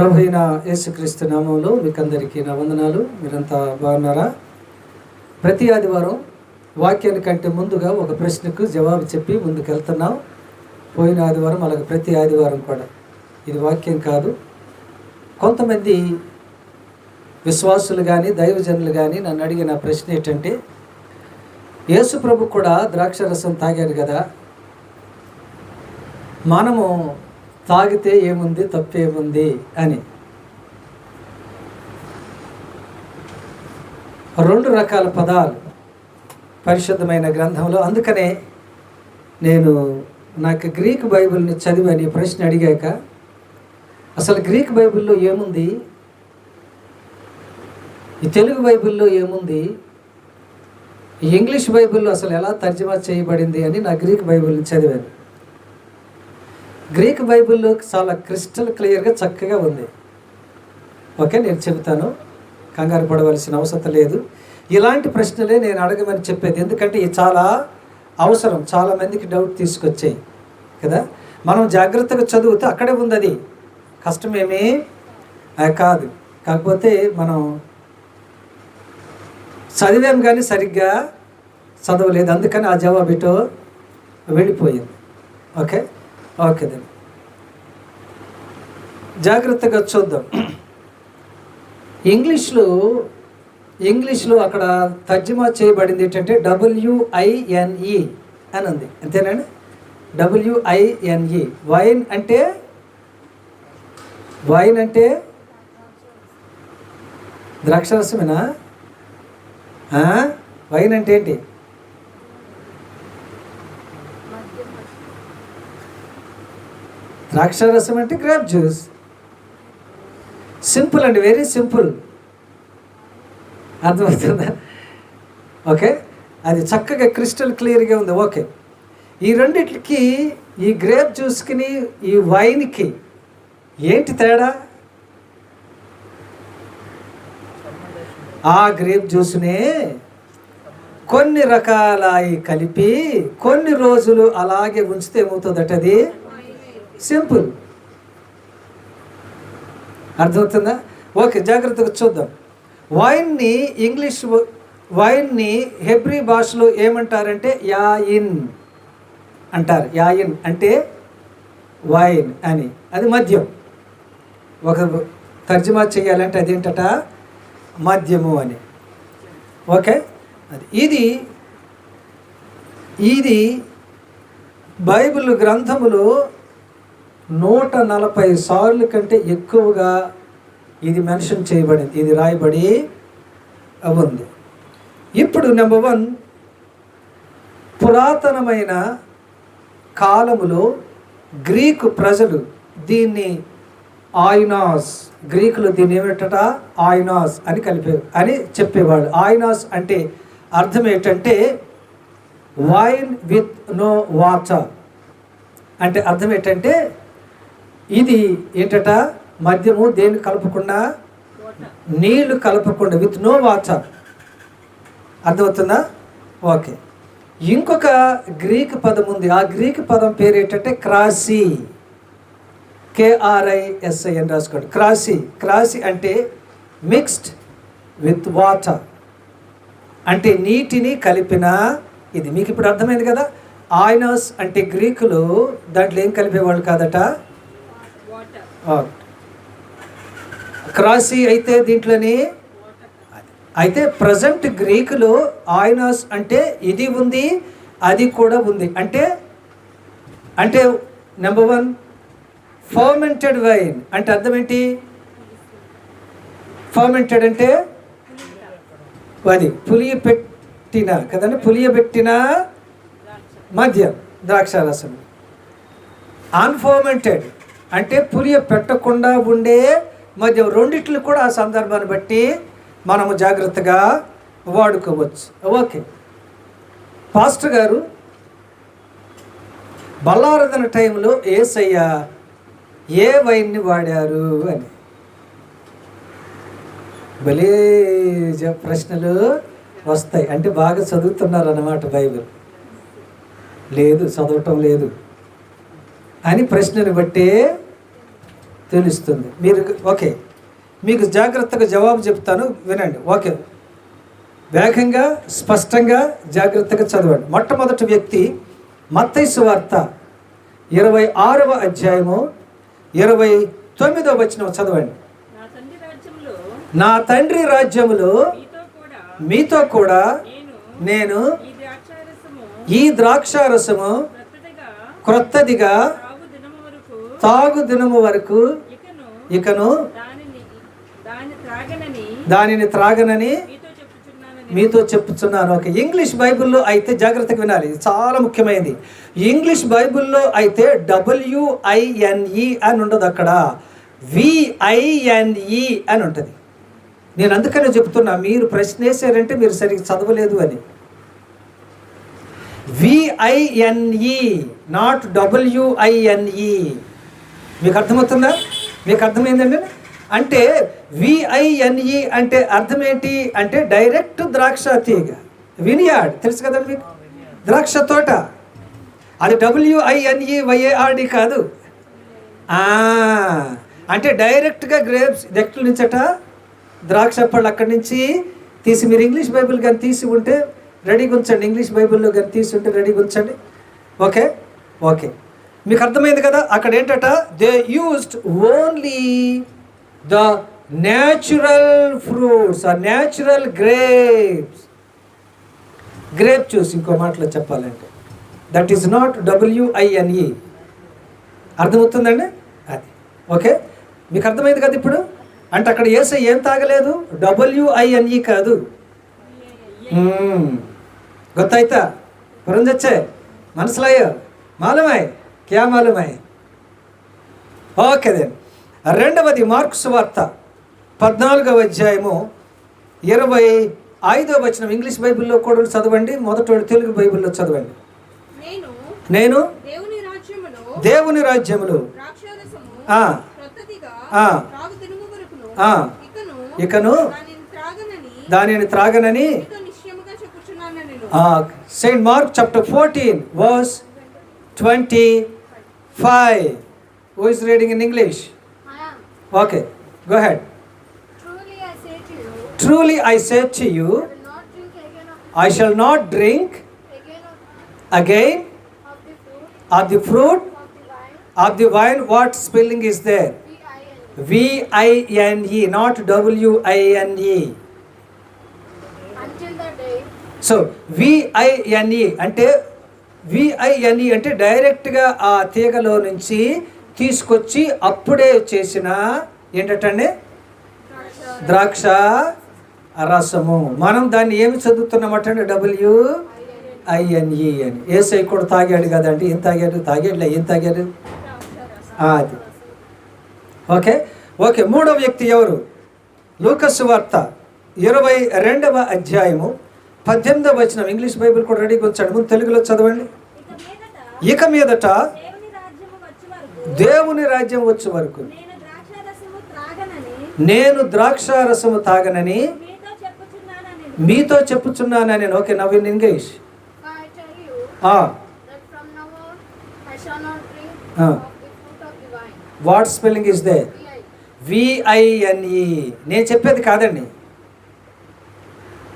ప్రభు అయిన యేసుక్రీస్తు నామంలో మీకు అందరికీ నా వందనాలు. మీరంతా బాగున్నారా? ప్రతి ఆదివారం వాక్యానికంటే ముందుగా ఒక ప్రశ్నకు జవాబు చెప్పి ముందుకు వెళ్తున్నాం. పోయిన ఆదివారం అలాగే ప్రతి ఆదివారం కూడా. ఇది వాక్యం కాదు. కొంతమంది విశ్వాసులు కానీ దైవజనులు కానీ నన్ను అడిగిన ప్రశ్న ఏంటంటే, యేసు ప్రభు కూడా ద్రాక్షరసం తాగారు కదా, మనము తాగితే ఏముంది, తప్పేముంది అని. రెండు రకాల పదాలు పరిశుద్ధమైన గ్రంథంలో. అందుకనే నాకు గ్రీక్ బైబిల్ని చదివని ప్రశ్న అడిగాక, అసలు గ్రీక్ బైబిల్లో ఏముంది, ఈ తెలుగు బైబిల్లో ఏముంది, ఈ ఇంగ్లీష్ బైబిల్లో అసలు ఎలా తర్జుమా చేయబడింది అని నా గ్రీక్ బైబిల్ని చదివాను. గ్రీక్ బైబిల్లో చాలా క్రిస్టల్ క్లియర్గా చక్కగా ఉంది. ఓకే, నేను చెబుతాను, కంగారు పడవలసిన అవసరం లేదు. ఇలాంటి ప్రశ్నలే నేను అడగమని చెప్పేది, ఎందుకంటే ఇది చాలా అవసరం. చాలామందికి డౌట్ తీసుకొచ్చాయి కదా. మనం జాగ్రత్తగా చదువుతూ అక్కడే ఉంది, అది కష్టమేమీ కాదు. కాకపోతే మనం చదివాం కానీ సరిగ్గా చదవలేదు, అందుకని ఆ జవాబు ఇటో వెళ్ళిపోయింది. ఓకే దాన్ని జాగ్రత్తగా చూద్దాం. ఇంగ్లీష్లో అక్కడ తర్జుమా చేయబడింది ఏంటంటే WINE అని ఉంది, అంతేనండి. WINE. వైన్ అంటే ద్రాక్షరసమేనా? వైన్ అంటే ఏంటి? ద్రాక్షరసం అంటే గ్రేప్ జ్యూస్. సింపుల్ అండి, వెరీ సింపుల్. అర్థమవుతుందా? ఓకే, అది చక్కగా క్రిస్టల్ క్లియర్గా ఉంది. ఓకే, ఈ రెండిట్లకి, ఈ గ్రేప్ జ్యూస్కి ఈ వైన్కి ఏంటి తేడా? ఆ గ్రేప్ జ్యూస్నే కొన్ని రకాల కలిపి కొన్ని రోజులు అలాగే ఉంచితే ఏమవుతుందట, అది సింపుల్. అర్థమవుతుందా? ఓకే, జాగ్రత్తగా చూద్దాం. వైన్ని హెబ్రీ భాషలో ఏమంటారంటే యాయిన్ అంటారు. యాయిన్ అంటే వైన్ అని, అది మద్యం. ఒక తర్జుమా చేయాలంటే అదేంటట, మద్యము అని. ఓకే, ఇది బైబిల్ గ్రంథములో 140 సార్లు కంటే ఎక్కువగా ఇది మెన్షన్ చేయబడింది, ఇది రాయబడి ఉంది. ఇప్పుడు నెంబర్ 1, పురాతనమైన కాలములో గ్రీకు ప్రజలు దీన్ని ఆయినాస్, గ్రీకులు దీన్ని ఏమిటట, ఆయినాస్ అని చెప్పేవాళ్ళు. ఆయినాస్ అంటే అర్థం ఏంటంటే వైన్ విత్ నో వాటర్. అంటే అర్థం ఏంటంటే ఇది ఏంటట, మద్యము దేన్ని కలపకుండా, నీళ్లు కలపకుండా, విత్ నో వాటర్. అర్థమవుతుందా? ఓకే, ఇంకొక గ్రీక్ పదం ఉంది. ఆ గ్రీక్ పదం పేరు ఏంటంటే క్రాసీ. KRISI అని రాసుకోండి. క్రాసీ అంటే మిక్స్డ్ విత్ వాటర్, అంటే నీటిని కలిపిన ఇది. మీకు ఇప్పుడు అర్థమైంది కదా. ఆయినాస్ అంటే గ్రీకులు దాంట్లో ఏం కలిపేవాళ్ళు కాదట, క్రాసీ అయితే దీంట్లోని. అయితే ప్రజెంట్ గ్రీకులో ఆయినాస్ అంటే ఇది ఉంది, అది కూడా ఉంది. అంటే నెంబర్ 1 ఫర్మెంటెడ్ వైన్. అంటే అర్థం ఏంటి? ఫర్మెంటెడ్ అంటే అది పులియబెట్టిన కదండి, పులియబెట్టిన మద్యం, ద్రాక్షారసం. అన్ఫర్మెంటెడ్ అంటే పులియ పెట్టకుండా ఉండే మద్యం. రెండిట్లు కూడా ఆ సందర్భాన్ని బట్టి మనము జాగ్రత్తగా వాడుకోవచ్చు. ఓకే, పాస్టర్ గారు బల్లారాధన టైంలో యేసయ్య ఏ వైన్ని వాడారు అని భలే ప్రశ్నలు వస్తాయి. అంటే బాగా చదువుతున్నారు అన్నమాట బైబిల్. లేదు, చదవటం లేదు అని ప్రశ్నను బట్టే తెలుస్తుంది. మీరు ఓకే, మీకు జాగ్రత్తగా జవాబు చెప్తాను, వినండి. ఓకే, వేగంగా స్పష్టంగా జాగ్రత్తగా చదవండి. మొట్టమొదటి వ్యక్తి మత్తయి సువార్త 26వ అధ్యాయము 29వ వచనం చదవండి. నా తండ్రి రాజ్యములో మీతో కూడా నేను ఈ ద్రాక్షారసము క్రొత్తదిగా తాగు దినము వరకు ఇకను దానిని త్రాగనని మీతో చెప్పుచున్నాను. ఓకే, ఇంగ్లీష్ బైబిల్లో అయితే జాగ్రత్తగా వినాలి, చాలా ముఖ్యమైనది. ఇంగ్లీష్ బైబిల్లో అయితే WINE అని ఉండదు, అక్కడ VINE అని ఉంటుంది. నేను అందుకనే చెప్తున్నా, మీరు ప్రశ్న వేసారంటే మీరు సరిగ్గా చదవలేదు అని. VINE, not WINE. మీకు అర్థమవుతుందా? మీకు అర్థమైందండి? అంటే VINE అంటే అర్థం ఏంటి అంటే డైరెక్ట్ ద్రాక్ష తీగ, వినియాడ్ తెలుసు కదా మీకు, ద్రాక్ష తోట. అది WINEYARD కాదు. అంటే డైరెక్ట్గా గ్రేప్స్ ఎక్కడి నుంచట, ద్రాక్ష పళ్ళు అక్కడి నుంచి తీసి. మీరు ఇంగ్లీష్ బైబిల్ కానీ తీసి ఉంటే రెడీగా ఉంచండి, ఇంగ్లీష్ బైబిల్లో కానీ తీసి ఉంటే రెడీగా ఉంచండి. ఓకే ఓకే, మీకు అర్థమైంది కదా. అక్కడ ఏంటట, they used only the natural fruits or natural grapes. Grape juice ఇంకో మాటలో చెప్పాలంటే దట్ ఈస్ నాట్ WINE. అర్థమవుతుందండి అది? ఓకే, మీకు అర్థమైంది కదా ఇప్పుడు. అంటే అక్కడ ఏసై ఏం తాగలేదు, WINE కాదు. ಗೊತ್ತಾಯ್ತಾ? ಪರಂಜಚ್ಚೆ మనసులాయో మాలమాయ్ క్యా మాలమాయ్. Okay then. రెండవది మార్కు సువార్త 14వ అధ్యాయము 25వ వచనం. ఇంగ్లీష్ బైబిల్లో కూడా చదవండి, మొదట తెలుగు బైబిల్లో చదవండి. నేను దేవుని రాజ్యములో ఇకను దానిని త్రాగనని. Saint Mark chapter 14 verse 25. Who is reading in English? Okay, go ahead. Truly I say to you, I shall not drink again of the fruit of the vine. What spelling is there? VINE, not WINE. So VINE అంటే డైరెక్ట్గా ఆ తీగలో నుంచి తీసుకొచ్చి అప్పుడే చేసిన ఏంటంటే ద్రాక్ష రసము. మనం దాన్ని ఏమి చదువుతున్నామంటే WINE అని. ఏసై కూడా తాగాడు కదండి. ఏం తాగాడు? ఏం తాగాడు? అది ఓకే ఓకే. మూడవ వ్యక్తి ఎవరు? లూకాసు వార్త 22వ అధ్యాయము 18వ వచనం. ఇంగ్లీష్ బైబిల్ కూడా రెడీగా వచ్చాడు, ముందు తెలుగులో చదవండి. ఇక మీదట దేవుని రాజ్యం వచ్చే వరకు నేను ద్రాక్షారసము తాగనని మీతో చెప్పుచున్నానని. Okay, now in English. What spelling is they? VINE. నేను చెప్పేది కాదండి,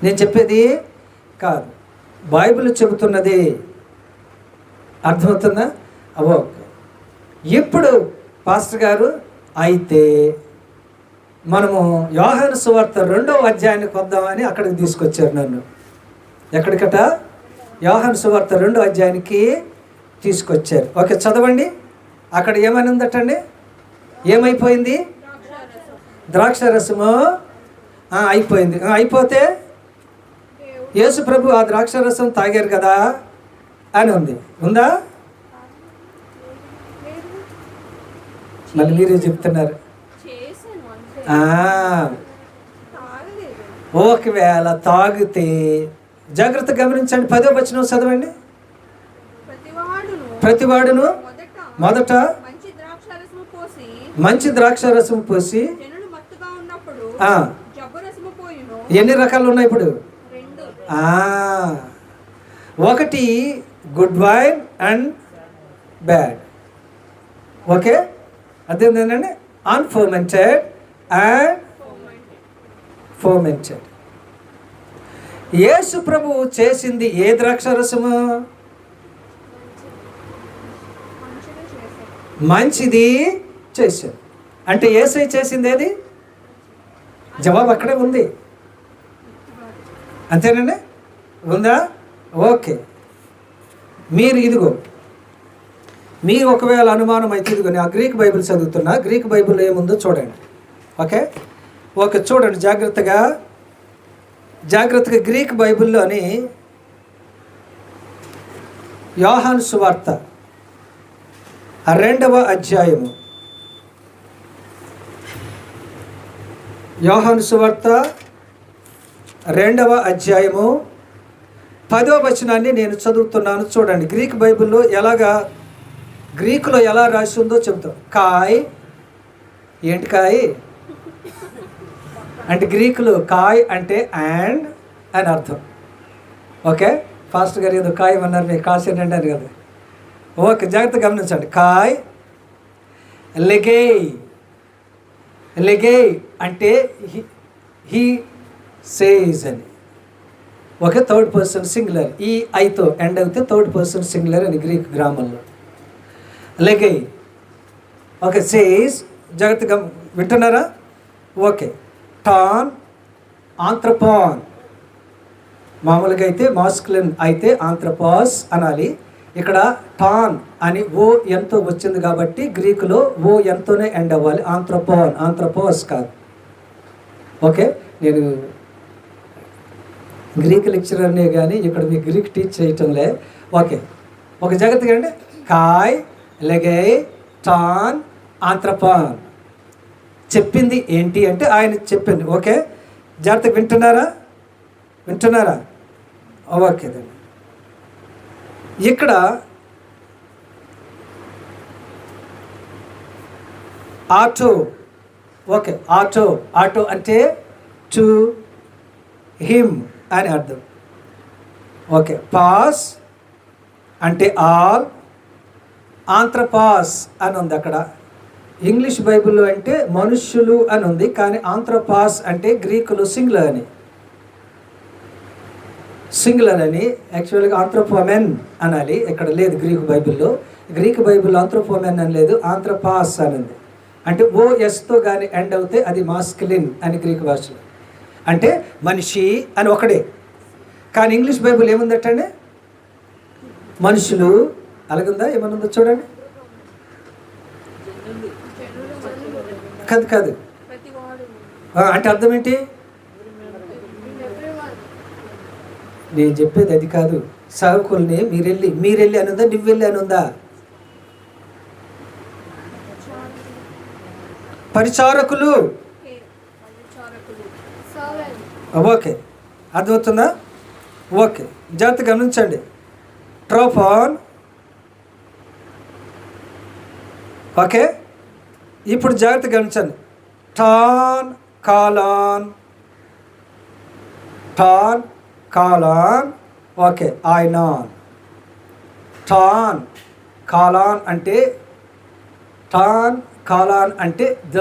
నేను చెప్పేది కాదు, బైబిల్ చెబుతున్నది. అర్థమవుతుందా? ఓకే. ఇప్పుడు పాస్టర్ గారు అయితే మనము యోహాను సువార్త 2వ అధ్యాయానికి వద్దామని అక్కడికి తీసుకొచ్చారు నన్ను. ఎక్కడికట? యోహాను సువార్త 2వ అధ్యాయానికి తీసుకొచ్చారు. ఓకే, చదవండి. అక్కడ ఏమని ఉందటండి? ఏమైపోయింది? ద్రాక్షరసము అయిపోయింది. అయిపోతే యేసు ప్రభు ఆ ద్రాక్షరసం తాగారు కదా అని ఉంది. ఉందా? మళ్ళీ మీరే చెప్తున్నారు. ఒకవేళ తాగితే జాగ్రత్త గమనించండి. 10వ వచనం చదవండి. ప్రతివాడును మొదట మంచి ద్రాక్షరసం పోసి. ఎన్ని రకాలు ఉన్నాయి ఇప్పుడు? ఒకటి good wine and bad. Okay, అదేంటండి? అన్ఫర్మెంటెడ్ అండ్ ఫర్మెంటెడ్. యేసు ప్రభువు చేసింది ఏ ద్రాక్షారసము? మంచిది చేశాడు. అంటే యేసయ్య చేసింది ఏది? జవాబు అక్కడే ఉంది. అంతేనండి, ఉందా? ఓకే. మీరు ఇదిగో, మీరు ఒకవేళ అనుమానం అయితే ఇదిగో ఆ గ్రీక్ బైబిల్ చదువుతున్నా, గ్రీక్ బైబిల్ ఏముందో చూడండి. ఓకే ఓకే, చూడండి జాగ్రత్తగా గ్రీక్ బైబిల్లోని యోహాను సువార్త 2వ అధ్యాయము, యోహాను సువార్త 2వ అధ్యాయము 10వ వచనాన్ని నేను చదువుతున్నాను. చూడండి గ్రీక్ బైబిల్లో గ్రీకులో ఎలా రాసి ఉందో చెబుతాం. కాయ్, ఏంటి కాయ్ అంటే గ్రీకులో కాయ్ అంటే అండ్ అని అర్థం. ఓకే, ఫాస్ట్ గారు ఏదో కాయ్ అన్నారు, నేను కాసేనండి అన్నారు కదా. ఓకే, జాగ్రత్తగా గమనించండి. కాయ్, లెగేయ్ అంటే హీ సేజ్ అని. Okay, third person singular. ఈ ఐతో ఎండ్ అయితే థర్డ్ పర్సన్ సింగులర్ అని గ్రీక్ గ్రామంలో. లెగేయ్. Okay, says. జాగ్రత్తగా వింటున్నారా? ఓకే. టాన్, ఆంథ్రపాన్. మామూలుగా అయితే మాస్కులిన్ అయితే ఆంథ్రపాస్ అనాలి. ఇక్కడ టాన్ అని ఓ ఎంతో వచ్చింది కాబట్టి గ్రీకులో ఓ ఎంతోనే ఎండ్ అవ్వాలి. ఆంథ్రపాన్, ఆంథ్రపాస్ కాదు. ఓకే, నేను గ్రీక్ లెక్చరర్నే కానీ ఇక్కడ మీ గ్రీక్ టీచ్ చేయటంలే. ఓకే, ఒక జాగ్రత్తగా అండి. కాయ్, లెగేయ్, టాన్, ఆంథ్రపాన్. చెప్పింది ఏంటి అంటే ఆయన చెప్పింది. ఓకే, జాగ్రత్తగా వింటున్నారా? ఓకే. ఇక్కడ ఆటో. ఓకే, ఆటో అంటే టు హిమ్ అని అర్థం. ఓకే, పాస్ అంటే ఆల్, ఆంథ్రపాస్ అని ఉంది అక్కడ. ఇంగ్లీష్ బైబిల్లో అంటే మనుష్యులు అని ఉంది, కానీ ఆంథ్రపాస్ అంటే గ్రీకులో సింగులర్ అని. యాక్చువల్గా ఆంథ్రోపోమెన్ అనాలి, ఇక్కడ లేదు గ్రీక్ బైబిల్లో. గ్రీక్ బైబిల్లో ఆంథ్రోపోమెన్ అని లేదు, ఆంథ్రపాస్ అని ఉంది. అంటే ఓఎస్తో కానీ ఎండ్ అవుతే అది మాస్కులిన్ అని గ్రీక్ భాషలో. అంటే మనిషి అని ఒకడే. కానీ ఇంగ్లీష్ బైబిల్ ఏముందటండి? మనుషులు. అలాగుందా? ఏమనుందో చూడండి. కాదు అంటే అర్థం ఏంటి? నేను చెప్పేది అది కాదు. సేవకుల్ని మీరెళ్ళి అని ఉందా, నువ్వెళ్ళి అని ఉందా? పరిచారకులు. ఓకే, అర్థమవుతుందా? ఓకే, జాగ్రత్తగా గమనించండి. ట్రోఫాన్. ఓకే, ఇప్పుడు జాగ్రత్తగా గమనించండి. టాన్, కాలాన్. ఓకే, ఐనాన్. టాన్, కాలాన్ అంటే ద,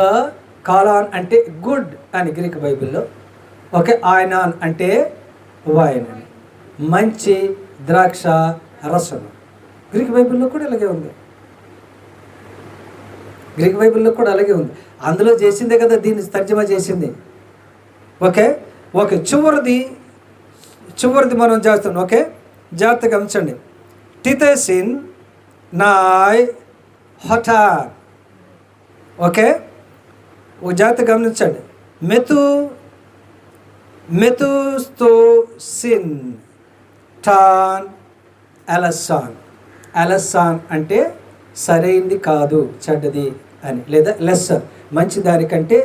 కాలాన్ అంటే గుడ్ అని గ్రీక్ బైబిల్లో. ఓకే, ఐనాన్ అంటే వైన్ అని, మంచి ద్రాక్ష రసం. గ్రీక్ బైబిల్లో కూడా ఇలాగే ఉంది. అందులో చేసిందే కదా దీన్ని తర్జమా చేసింది. ఓకే, చివరిది మనం చేస్తాం. ఓకే, జాగ్రత్తగా గమనించండి. టిథెసిన్, నాయ్, హొటాన్. ఓకే, జాగ్రత్తగా గమనించండి. మెతుస్తోసిన్, టాన్, అలసాన్ అంటే సరైంది కాదు, చెడ్డది అని, లేదా లెస్సర్, మంచి దానికంటే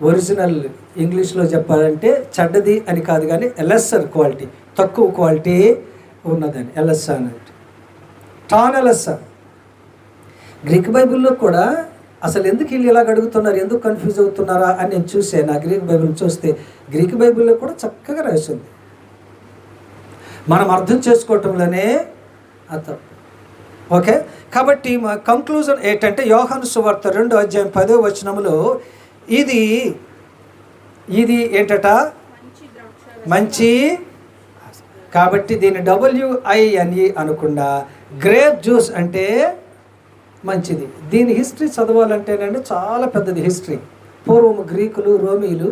ఒరిజినల్ ఇంగ్లీష్లో చెప్పాలంటే చెడ్డది అని కాదు, కానీ లెస్సర్ క్వాలిటీ, తక్కువ క్వాలిటీ ఉన్నదని ఎలస్సాన్ అంటే. టాన్ ఎలస్సాన్. గ్రీక్ బైబిల్లో కూడా అసలు ఎందుకు వీళ్ళు ఇలాగ అడుగుతున్నారు, ఎందుకు కన్ఫ్యూజ్ అవుతున్నారా అని నేను చూసాను. నా గ్రీక్ బైబిల్ చూస్తే గ్రీక్ బైబిల్లో కూడా చక్కగా రాసింది. మనం అర్థం చేసుకోవటంలోనే తప్పు. ఓకే, కాబట్టి మా కంక్లూజన్ ఏంటంటే యోహాను సువార్త 2:10 ఇది ఇది ఏంటట, మంచి. కాబట్టి దీన్ని WINE అనకుండా గ్రేప్ జ్యూస్ అంటే మంచిది. దీని హిస్టరీ చదవాలంటేనండి చాలా పెద్దది హిస్టరీ. పూర్వం గ్రీకులు, రోమీలు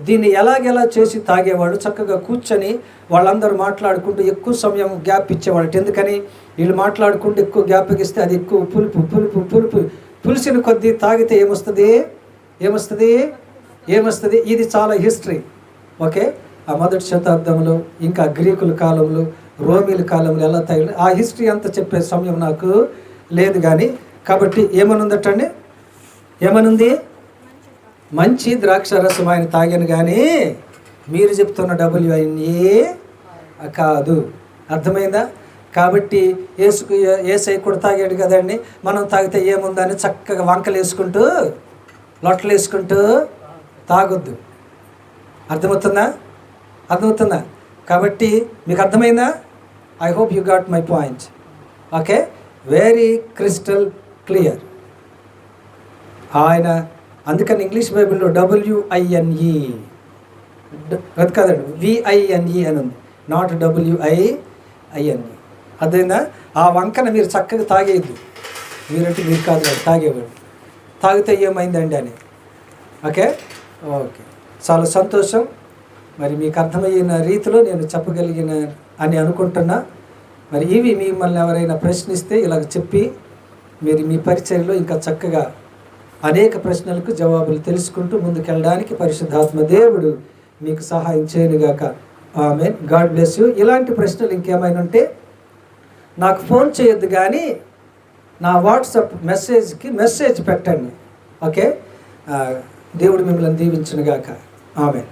దీన్ని ఎలాగెలా చేసి తాగేవాళ్ళు. చక్కగా కూర్చొని వాళ్ళందరూ మాట్లాడుకుంటూ ఎక్కువ సమయం గ్యాప్ ఇచ్చేవాళ్ళు. ఎందుకని, వీళ్ళు మాట్లాడుకుంటూ ఎక్కువ గ్యాప్ ఇస్తే అది ఎక్కువ పులుపు పులుపు పులుపు పులిసిన కొద్దీ తాగితే ఏమొస్తుంది. ఇది చాలా హిస్టరీ. ఓకే, ఆ మొదటి శతాబ్దంలో, ఇంకా గ్రీకుల కాలంలో, రోమీల కాలంలో ఎలా తాగి ఆ హిస్టరీ అంతా చెప్పే సమయం నాకు లేదు. కానీ కాబట్టి ఏమనుంది, మంచి ద్రాక్ష రసం ఆయన తాగాను. కానీ మీరు చెప్తున్న WINE కాదు. అర్థమైందా? కాబట్టి ఏసై కూడా తాగాడు కదండి, మనం తాగితే ఏముందని చక్కగా వంకలు వేసుకుంటూ లొట్టలు వేసుకుంటూ తాగొద్దు. అర్థమవుతుందా? కాబట్టి మీకు అర్థమైందా? I hope you got my point. Okay, very crystal clear. ఆయన అందుకని ఇంగ్లీష్ బైబిల్లో WINE అది కాదండి, VINE అని ఉంది, నాట్ WINE. అదేనా? ఆ వంకన మీరు చక్కగా తాగేయద్దు. మీరంటే మీరు కాదు, తాగేవాడు. తాగితే ఏమైందండి అని. ఓకే, చాలా సంతోషం. మరి మీకు అర్థమయ్యిన రీతిలో నేను చెప్పగలిగిన అని అనుకుంటున్నా. మరి ఇవి మిమ్మల్ని ఎవరైనా ప్రశ్నిస్తే ఇలాగ చెప్పి మీరు మీ పరిచర్యలో ఇంకా చక్కగా అనేక ప్రశ్నలకు జవాబులు తెలుసుకుంటూ ముందుకెళ్ళడానికి పరిశుద్ధాత్మ దేవుడు మీకు సహాయం చేయనుగాక. ఆమేన్. God bless you. ఇలాంటి ప్రశ్నలు ఇంకేమైనా ఉంటే నాకు ఫోన్ చేయొద్దు, కానీ నా వాట్సాప్ మెసేజ్ పెట్టండి. ఓకే, దేవుడు మిమ్మల్ని దీవించునుగాక. ఆమేన్.